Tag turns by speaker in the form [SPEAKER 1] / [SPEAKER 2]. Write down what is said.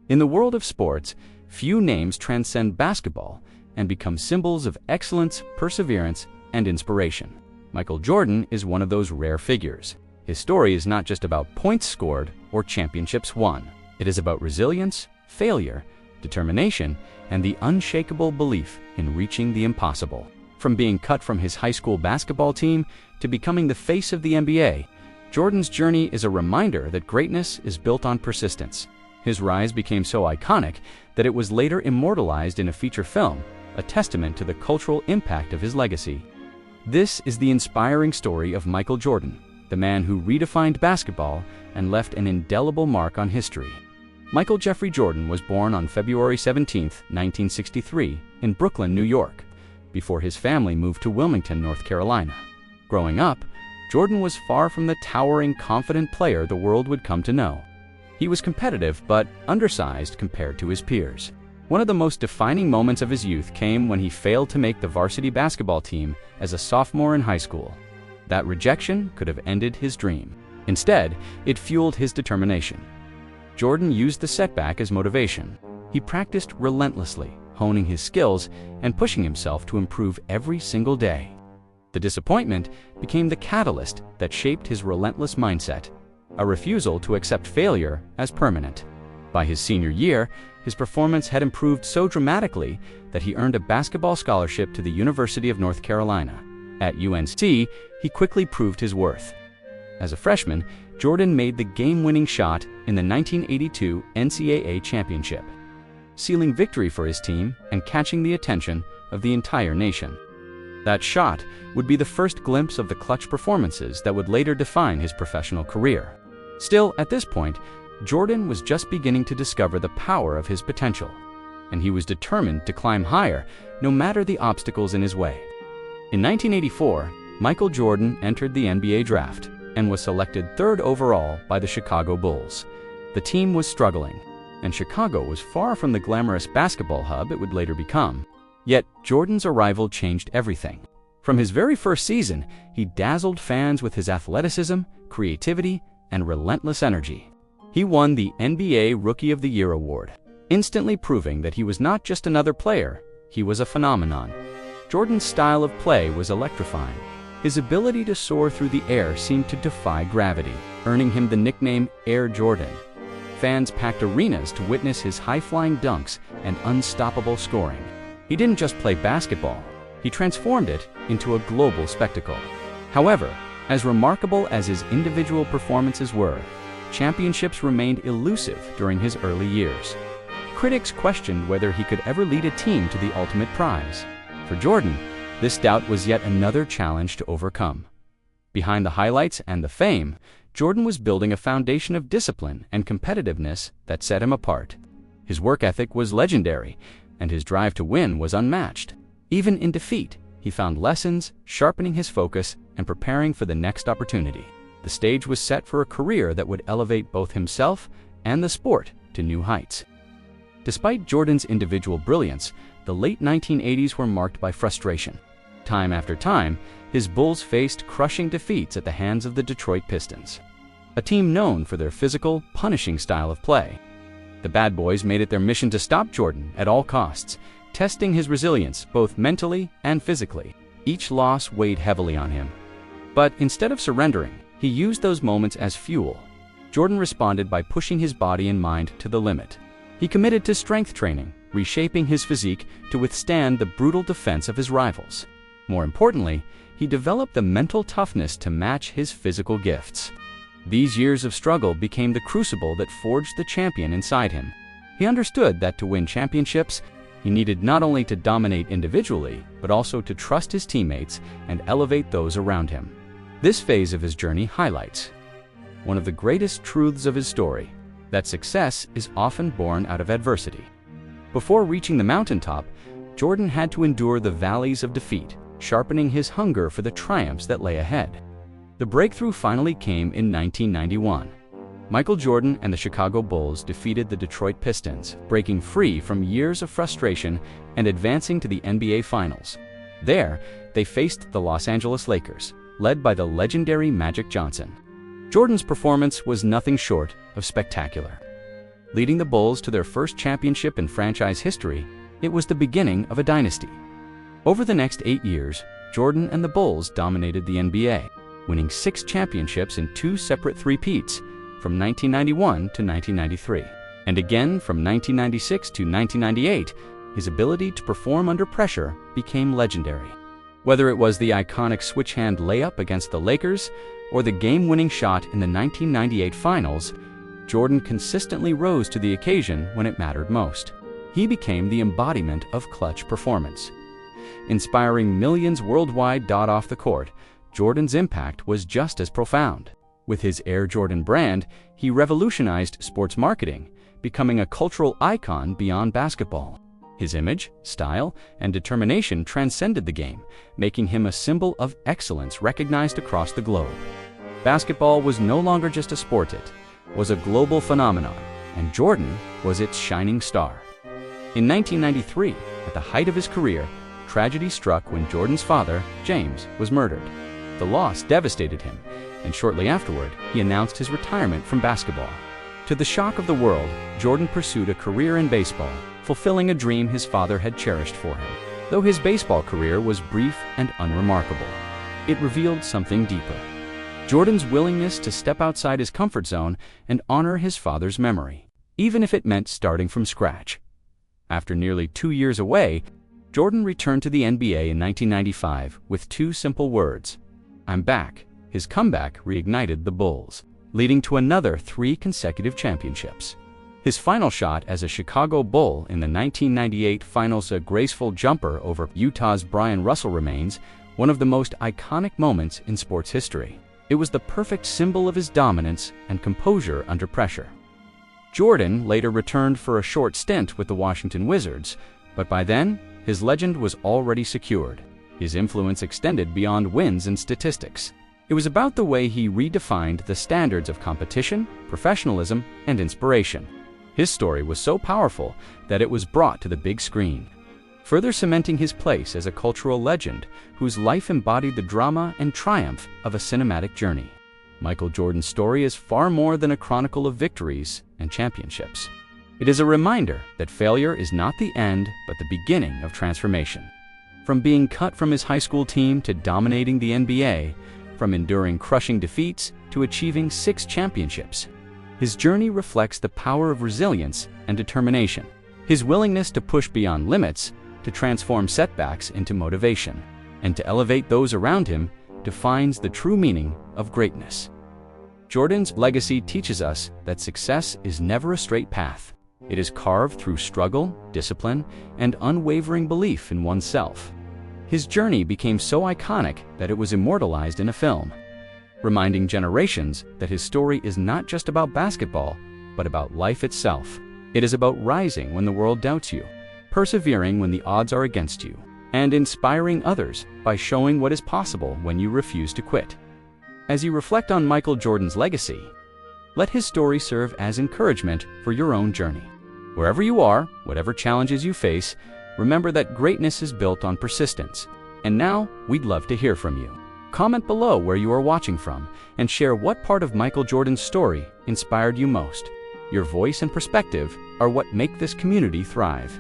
[SPEAKER 1] In the world of sports, few names transcend basketball and become symbols of excellence, perseverance, and inspiration. Michael Jordan is one of those rare figures. His story is not just about points scored or championships won. It is about resilience, failure, determination, and the unshakable belief in reaching the impossible. From being cut from his high school basketball team to becoming the face of the NBA, Jordan's journey is a reminder that greatness is built on persistence. His rise became so iconic that it was later immortalized in a feature film, a testament to the cultural impact of his legacy. This is the inspiring story of Michael Jordan, the man who redefined basketball and left an indelible mark on history. Michael Jeffrey Jordan was born on February 17, 1963, in Brooklyn, New York, before his family moved to Wilmington, North Carolina. Growing up, Jordan was far from the towering, confident player the world would come to know. He was competitive but undersized compared to his peers. One of the most defining moments of his youth came when he failed to make the varsity basketball team as a sophomore in high school. That rejection could have ended his dream. Instead, it fueled his determination. Jordan used the setback as motivation. He practiced relentlessly, honing his skills and pushing himself to improve every single day. The disappointment became the catalyst that shaped his relentless mindset, a refusal to accept failure as permanent. By his senior year, his performance had improved so dramatically that he earned a basketball scholarship to the University of North Carolina. At UNC, he quickly proved his worth. As a freshman, Jordan made the game-winning shot in the 1982 NCAA championship, sealing victory for his team and catching the attention of the entire nation. That shot would be the first glimpse of the clutch performances that would later define his professional career. Still, at this point, Jordan was just beginning to discover the power of his potential, and he was determined to climb higher no matter the obstacles in his way. In 1984, Michael Jordan entered the NBA draft and was selected third overall by the Chicago Bulls. The team was struggling, and Chicago was far from the glamorous basketball hub it would later become. Yet, Jordan's arrival changed everything. From his very first season, he dazzled fans with his athleticism, creativity, and relentless energy. He won the NBA Rookie of the Year award, instantly proving that he was not just another player, he was a phenomenon. Jordan's style of play was electrifying. His ability to soar through the air seemed to defy gravity, earning him the nickname Air Jordan. Fans packed arenas to witness his high-flying dunks and unstoppable scoring. He didn't just play basketball, he transformed it into a global spectacle. However, as remarkable as his individual performances were, championships remained elusive during his early years. Critics questioned whether he could ever lead a team to the ultimate prize. For Jordan, this doubt was yet another challenge to overcome. Behind the highlights and the fame, Jordan was building a foundation of discipline and competitiveness that set him apart. His work ethic was legendary, and his drive to win was unmatched. Even in defeat, he found lessons, sharpening his focus and preparing for the next opportunity. The stage was set for a career that would elevate both himself and the sport to new heights. Despite Jordan's individual brilliance, the late 1980s were marked by frustration. Time after time, his Bulls faced crushing defeats at the hands of the Detroit Pistons, a team known for their physical, punishing style of play. The Bad Boys made it their mission to stop Jordan at all costs, testing his resilience both mentally and physically. Each loss weighed heavily on him. But instead of surrendering, he used those moments as fuel. Jordan responded by pushing his body and mind to the limit. He committed to strength training, reshaping his physique to withstand the brutal defense of his rivals. More importantly, he developed the mental toughness to match his physical gifts. These years of struggle became the crucible that forged the champion inside him. He understood that to win championships, he needed not only to dominate individually, but also to trust his teammates and elevate those around him. This phase of his journey highlights one of the greatest truths of his story, that success is often born out of adversity. Before reaching the mountaintop, Jordan had to endure the valleys of defeat, sharpening his hunger for the triumphs that lay ahead. The breakthrough finally came in 1991. Michael Jordan and the Chicago Bulls defeated the Detroit Pistons, breaking free from years of frustration and advancing to the NBA Finals. There, they faced the Los Angeles Lakers, led by the legendary Magic Johnson. Jordan's performance was nothing short of spectacular. Leading the Bulls to their first championship in franchise history, it was the beginning of a dynasty. Over the next 8 years, Jordan and the Bulls dominated the NBA, winning 6 championships in 2 separate three-peats from 1991 to 1993. And again from 1996 to 1998, his ability to perform under pressure became legendary. Whether it was the iconic switch-hand layup against the Lakers or the game-winning shot in the 1998 Finals, Jordan consistently rose to the occasion when it mattered most. He became the embodiment of clutch performance. Inspiring millions worldwide off the court, Jordan's impact was just as profound. With his Air Jordan brand, he revolutionized sports marketing, becoming a cultural icon beyond basketball. His image, style, and determination transcended the game, making him a symbol of excellence recognized across the globe. Basketball was no longer just a sport, it was a global phenomenon, and Jordan was its shining star. In 1993, at the height of his career, tragedy struck when Jordan's father, James, was murdered. The loss devastated him, and shortly afterward, he announced his retirement from basketball. To the shock of the world, Jordan pursued a career in baseball, fulfilling a dream his father had cherished for him. Though his baseball career was brief and unremarkable, it revealed something deeper: Jordan's willingness to step outside his comfort zone and honor his father's memory, even if it meant starting from scratch. After nearly 2 years away, Jordan returned to the NBA in 1995 with 2 simple words: "I'm back." His comeback reignited the Bulls, leading to another 3 consecutive championships. His final shot as a Chicago Bull in the 1998 Finals, a graceful jumper over Utah's Brian Russell, remains one of the most iconic moments in sports history. It was the perfect symbol of his dominance and composure under pressure. Jordan later returned for a short stint with the Washington Wizards, but by then, his legend was already secured. His influence extended beyond wins and statistics. It was about the way he redefined the standards of competition, professionalism, and inspiration. His story was so powerful that it was brought to the big screen, further cementing his place as a cultural legend whose life embodied the drama and triumph of a cinematic journey. Michael Jordan's story is far more than a chronicle of victories and championships. It is a reminder that failure is not the end, but the beginning of transformation. From being cut from his high school team to dominating the NBA, from enduring crushing defeats to achieving 6 championships, his journey reflects the power of resilience and determination. His willingness to push beyond limits, to transform setbacks into motivation, and to elevate those around him defines the true meaning of greatness. Jordan's legacy teaches us that success is never a straight path. It is carved through struggle, discipline, and unwavering belief in oneself. His journey became so iconic that it was immortalized in a film, reminding generations that his story is not just about basketball, but about life itself. It is about rising when the world doubts you, persevering when the odds are against you, and inspiring others by showing what is possible when you refuse to quit. As you reflect on Michael Jordan's legacy, let his story serve as encouragement for your own journey. Wherever you are, whatever challenges you face, remember that greatness is built on persistence. And now, we'd love to hear from you. Comment below where you are watching from and share what part of Michael Jordan's story inspired you most. Your voice and perspective are what make this community thrive.